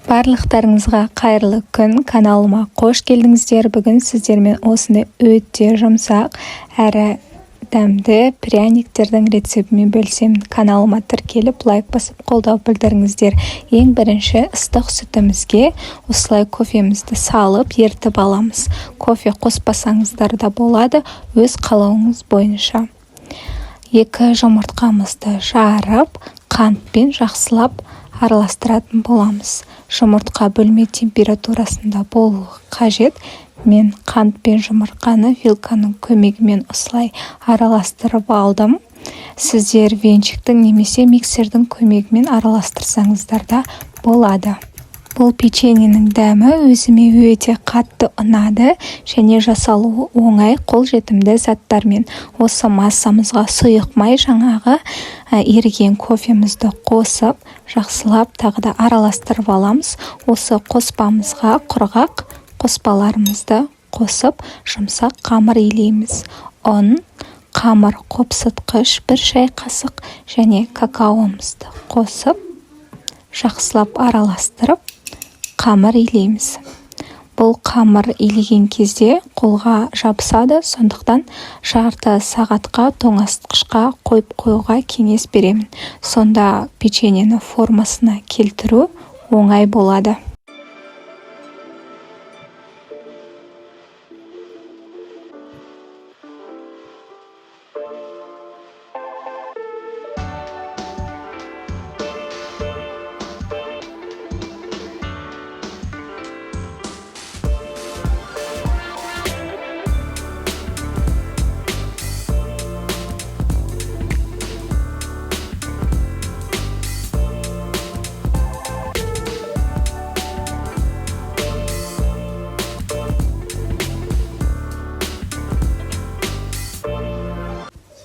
Барлықтарыңызға қайырлы күн, каналыма қош келдіңіздер. Бүгін сіздермен осындай өте жұмсақ әрі дәмді пряниктердің рецептімен бөлісемін. Каналыма тіркеліп, лайк басып қолдау білдіріңіздер. Ең бірінші ыстық сүтімізге осылай кофемізді салып ертіп аламыз. Кофе қоспасаңыздар да болады, өз қалауыңыз бойынша. 2 жұмыртқамызды жарып, қантпен жақсылап араластыратын боламыз. Жұмыртқа бөлме температурасында болуы қажет. Мен қант пен жұмыртқаны вилканың көмегімен осылай араластырып алдым. Сіздер венчиктің немесе миксердің көмегімен араластырсаңыздар да болады. Бұл печеньенің дәмі өзіме өте қатты ұнады және жасалуы оңай, қолжетімді заттармен. Осы массамызға сұйық май жаңағы еріген кофемізді қосып, жақсылап тағы да араластырып аламыз. Осы қоспамызға құрғақ қоспаларымызды қосып, жұмсақ қамыр илейміз. Ұн, қамыр қопсытқыш 1 шай қасық және какаомызды қосып, жақсылап араластырып, қамыр илейміз. Бұл қамыр илеген кезде қолға жабысады, сондықтан жарты сағатқа тоңазытқышқа қойып қоюға кеңес беремін. Сонда печеньені формасына келтіру оңай болады.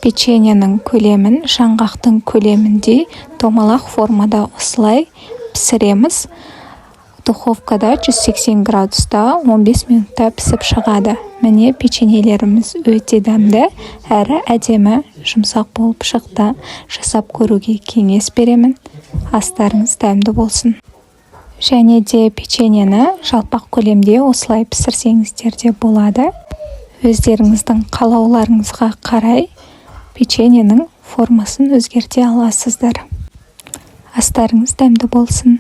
Печеньенің көлемін жаңғақтың көлеміндей домалақ формада осылай пісіреміз. Духовкада 180 градуста 15 минутта пісіп шығады. Міне печеньелеріміз өте дәмді әрі әдемі жұмсақ болып шықты. Жасап көруге кеңес беремін. Астарыңыз дәмді болсын. Және де печеньені жалпақ көлемде осылай пісірсеңіздер де болады. Өздеріңіздің қалауларыңызға қарай печеньенің формасын өзгерте аласыздар. Астарыңыз дәмді болсын.